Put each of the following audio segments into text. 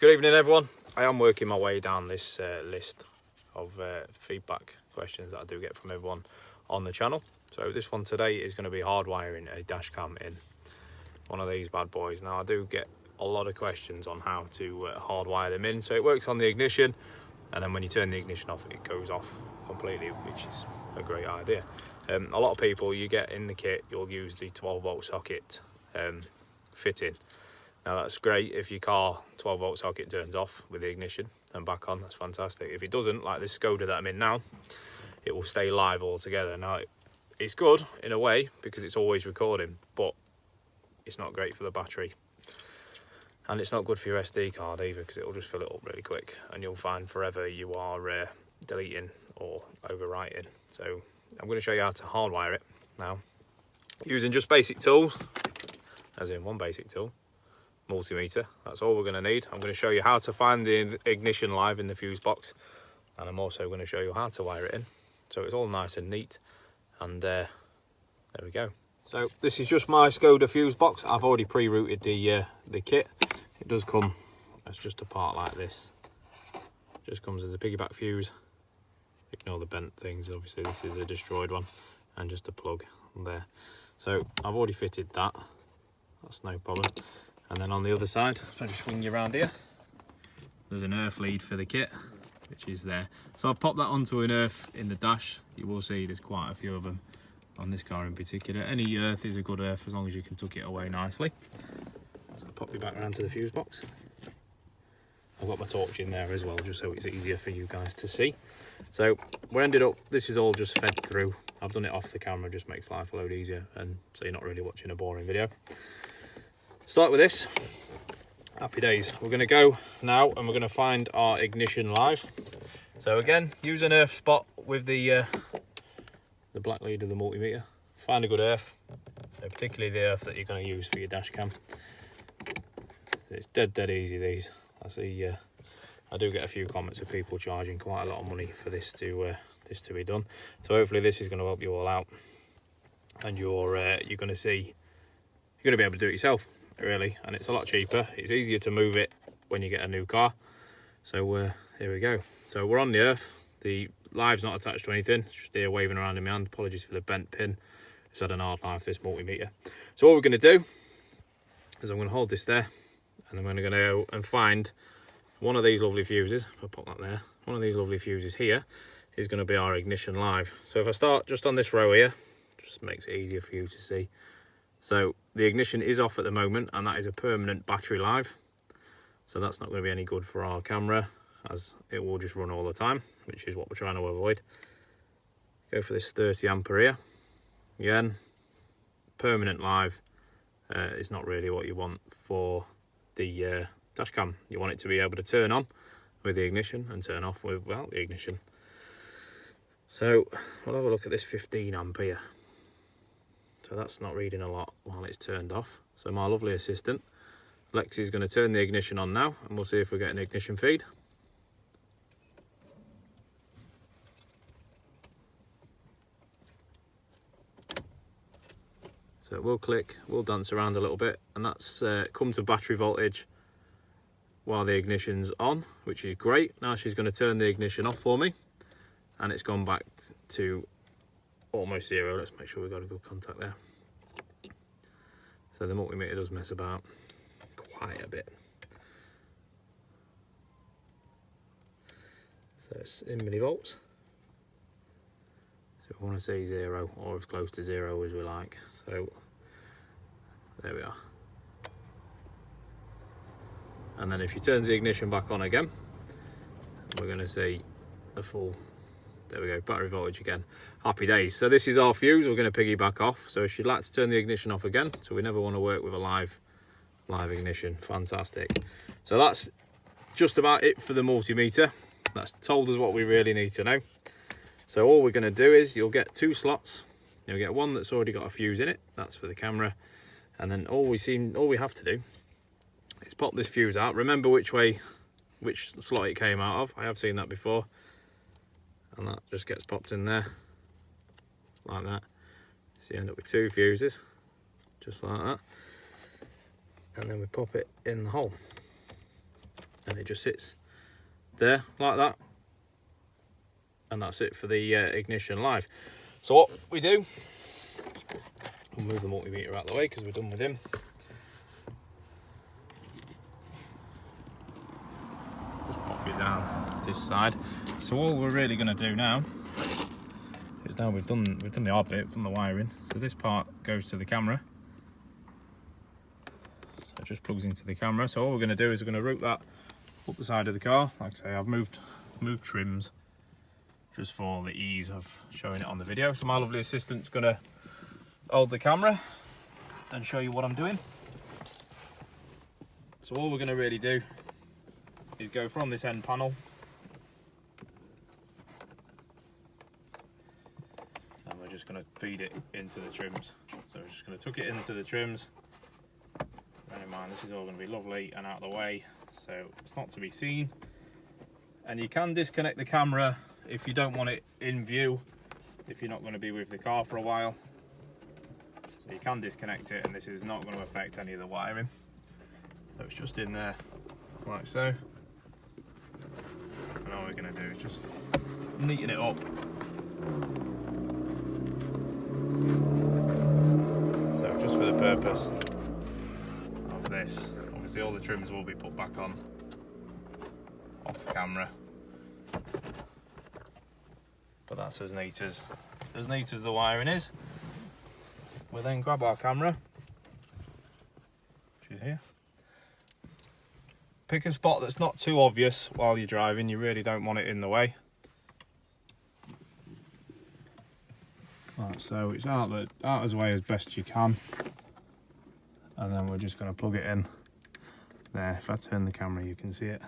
Good evening everyone. I am working my way down this list of feedback questions that I do get from everyone on the channel. So this one today is going to be hardwiring a dash cam in one of these bad boys. Now I do get a lot of questions on how to hardwire them in. So it works on the ignition, and then when you turn the ignition off it goes off completely, which is a great idea. A lot of people, you get in the kit, you'll use the 12-volt socket fitting. Now that's great if your car 12-volt socket turns off with the ignition and back on, that's fantastic. If it doesn't, like this Skoda that I'm in now, it will stay live altogether. Now it's good in a way because it's always recording, but it's not great for the battery. And it's not good for your SD card either because it will just fill it up really quick and you'll find forever you are deleting or overwriting. So I'm going to show you how to hardwire it now using just basic tools, as in one basic tool. Multimeter, that's all we're going to need. I'm going to show you how to find the ignition live in the fuse box, and I'm also going to show you how to wire it in, so it's all nice and neat. And there we go. So this is just my Skoda fuse box. I've already pre-routed the kit. It does come as just a part like this. It just comes as a piggyback fuse. Ignore the bent things, obviously this is a destroyed one, and just a plug there. So I've already fitted that, that's no problem. And then on the other side, if I just swing you around here, there's an earth lead for the kit, which is there. So I'll pop that onto an earth in the dash. You will see there's quite a few of them on this car in particular. Any earth is a good earth as long as you can tuck it away nicely. So I'll pop you back around to the fuse box. I've got my torch in there as well, just so it's easier for you guys to see. So we're ended up, this is all just fed through. I've done it off the camera, just makes life a load easier, and so you're not really watching a boring video. Start with this. Happy days. We're going to go now and we're going to find our ignition live. So again, use an earth spot with the black lead of the multimeter. Find a good earth, so particularly the earth that you're going to use for your dash cam. It's dead easy, these. I see. I do get a few comments of people charging quite a lot of money for this to be done. So hopefully this is going to help you all out, and you're going to see, you're going to be able to do it yourself, really, and it's a lot cheaper. It's easier to move it when you get a new car. So here we go. So we're on the earth. The live's not attached to anything, it's just here waving around in my hand. Apologies for the bent pin, it's had an hard life, this multimeter. So what we're going to do is I'm going to hold this there, and I'm going to go and find one of these lovely fuses. I'll pop that there. One of these lovely fuses here is going to be our ignition live. So if I start just on this row here, just makes it easier for you to see. So the ignition is off at the moment, and that is a permanent battery live. So that's not going to be any good for our camera, as it will just run all the time, which is what we're trying to avoid. Go for this 30 ampere here. Again, permanent live is not really what you want for the dash cam. You want it to be able to turn on with the ignition and turn off without the ignition. So we'll have a look at this 15 ampere. So that's not reading a lot while it's turned off. So my lovely assistant, Lexi, is going to turn the ignition on now, and we'll see if we get an ignition feed. So it will click, we'll dance around a little bit, and that's come to battery voltage while the ignition's on, which is great. Now she's going to turn the ignition off for me, and it's gone back to almost zero. Let's make sure we've got a good contact there. So the multimeter does mess about quite a bit. So it's in millivolts. So we want to say 0 or as close to 0 as we like. So there we are. And then if you turn the ignition back on again, we're going to see a full, there we go, battery voltage again. Happy days. So this is our fuse. We're going to piggyback off. So if you'd like to turn the ignition off again, so we never want to work with a live ignition. Fantastic. So that's just about it for the multimeter. That's told us what we really need to know. So all we're going to do is you'll get 2 slots. You'll get one that's already got a fuse in it. That's for the camera. And then all we have to do is pop this fuse out. Remember which slot it came out of. I have seen that before. And that just gets popped in there like that. So you end up with 2 fuses, just like that. And then we pop it in the hole. And and it just sits there like that, and that's it for the ignition live. So what we do, we'll move the multimeter out of the way because we're done with him. Just pop it down this side. So all we're really going to do now is, now we've done the hard bit, we've done the wiring, so this part goes to the camera. So it just plugs into the camera. So all we're going to do is we're going to route that up the side of the car. Like I say, I've moved trims just for the ease of showing it on the video. So my lovely assistant's going to hold the camera and show you what I'm doing. So all we're going to really do is go from this end panel, and we're just going to feed it into the trims. So we're just going to tuck it into the trims. Bear in mind, this is all going to be lovely and out of the way, so it's not to be seen. And you can disconnect the camera if you don't want it in view, if you're not going to be with the car for a while. So you can disconnect it, and this is not going to affect any of the wiring. So it's just in there like so. And all we're going to do is just neaten it up. So just for the purpose of this, obviously all the trims will be put back on off the camera, but that's as neat as the wiring is. We'll then grab our camera, which is here. Pick a spot that's not too obvious while you're driving. You really don't want it in the way. Right, so it's out of the way as best you can, and then we're just going to plug it in there. If I turn the camera, you can see it.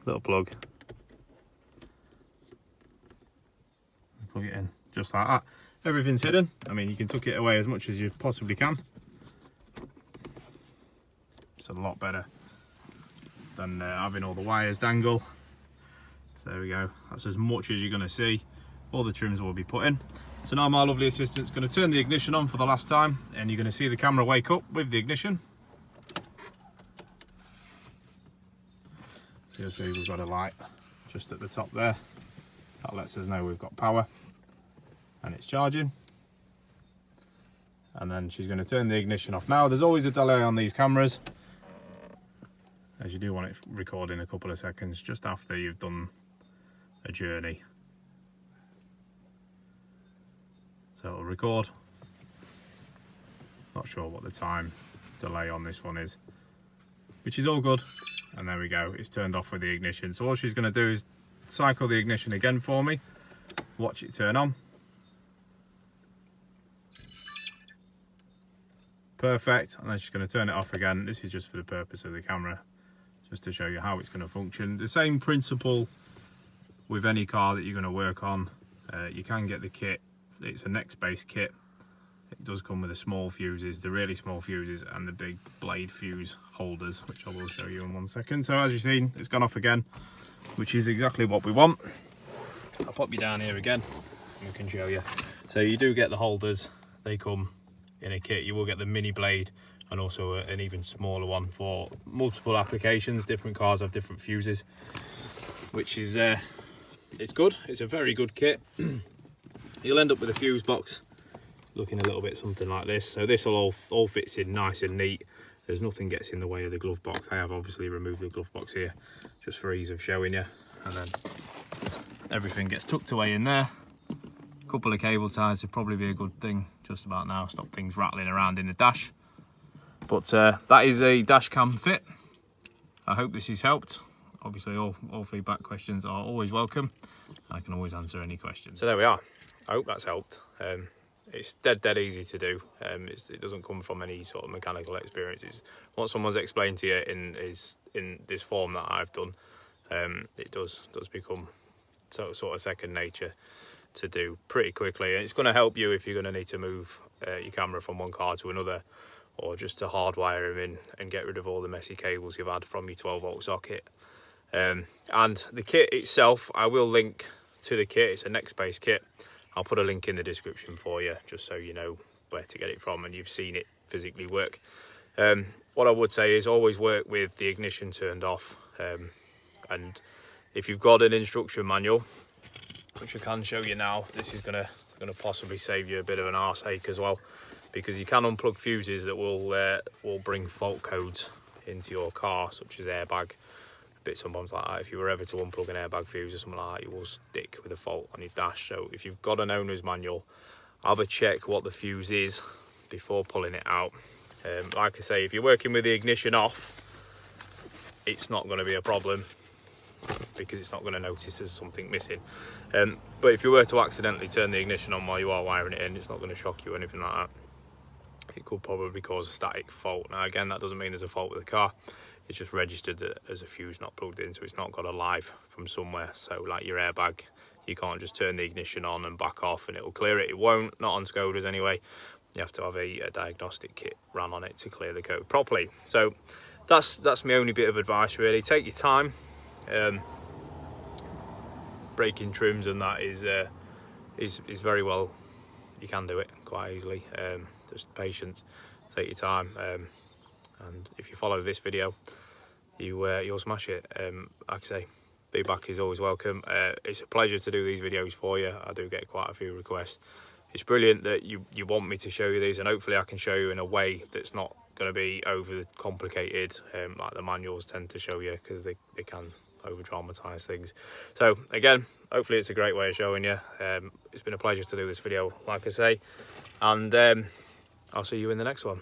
Little plug. Plug it in just like that. Everything's hidden. I mean, you can tuck it away as much as you possibly can. It's a lot better than having all the wires dangle. So there we go. That's as much as you're going to see. All the trims will be put in. So now my lovely assistant's going to turn the ignition on for the last time, and you're going to see the camera wake up with the ignition. So you'll see we've got a light just at the top there. That lets us know we've got power and it's charging. And then she's going to turn the ignition off. Now, there's always a delay on these cameras, as you do want it recording a couple of seconds just after you've done a journey. So it'll record. Not sure what the time delay on this one is, which is all good. And there we go, it's turned off with the ignition. So all she's going to do is cycle the ignition again for me, watch it turn on. Perfect. And then she's going to turn it off again. This is just for the purpose of the camera, just to show you how it's going to function. The same principle with any car that you're going to work on. You can get the kit. It's a next-based kit. It does come with the small fuses, the really small fuses, and the big blade fuse holders, which I will show you in 1 second. So as you've seen, it's gone off again, which is exactly what we want. I'll pop you down here again and we can show you. So you do get the holders. They come in a kit. You will get the mini blade and also an even smaller one for multiple applications. Different cars have different fuses, which is it's good. It's a very good kit. You'll end up with a fuse box looking a little bit something like this. So this will all fits in nice and neat. There's nothing gets in the way of the glove box. I have obviously removed the glove box here just for ease of showing you, and then everything gets tucked away in there. A couple of cable ties would probably be a good thing just about now, stop things rattling around in the dash. But that is a dash cam fit. I hope this has helped. Obviously all feedback questions are always welcome. I can always answer any questions. So there we are. I hope that's helped. It's dead easy to do. It doesn't come from any sort of mechanical experiences. Once someone's explained to you in this form that I've done, it does become sort of second nature to do pretty quickly. And it's going to help you if you're going to need to move your camera from one car to another, or just to hardwire them in and get rid of all the messy cables you've had from your 12-volt socket. And the kit itself, I will link to the kit. It's a next-based kit. I'll put a link in the description for you, just so you know where to get it from and you've seen it physically work. what I would say is always work with the ignition turned off, and if you've got an instruction manual, which I can show you now, this is gonna possibly save you a bit of an arse ache as well, because you can unplug fuses that will bring fault codes into your car, such as airbag bits and bobs like that. If you were ever to unplug an airbag fuse or something like that, you will stick with a fault on your dash. So if you've got an owner's manual, have a check what the fuse is before pulling it out. Like I say, if you're working with the ignition off, it's not going to be a problem, because it's not going to notice there's something missing. But if you were to accidentally turn the ignition on while you are wiring it in, it's not going to shock you or anything like that. It could probably cause a static fault. Now again, that doesn't mean there's a fault with the car. It's just registered as a fuse not plugged in, so it's not got a live from somewhere. So like your airbag, you can't just turn the ignition on and back off and it will clear it. It won't, not on Skodas anyway. You have to have a diagnostic kit ran on it to clear the code properly. So that's my only bit of advice really. Take your time. Braking trims and that is very well, you can do it quite easily. Just patience, take your time, and if you follow this video, you'll smash it. Like I say, feedback is always welcome. It's a pleasure to do these videos for you. I do get quite a few requests. It's brilliant that you want me to show you these, and hopefully I can show you in a way that's not going to be over complicated like the manuals tend to show you, because they can over dramatise things. So again, hopefully it's a great way of showing you. It's been a pleasure to do this video, like I say, and I'll see you in the next one.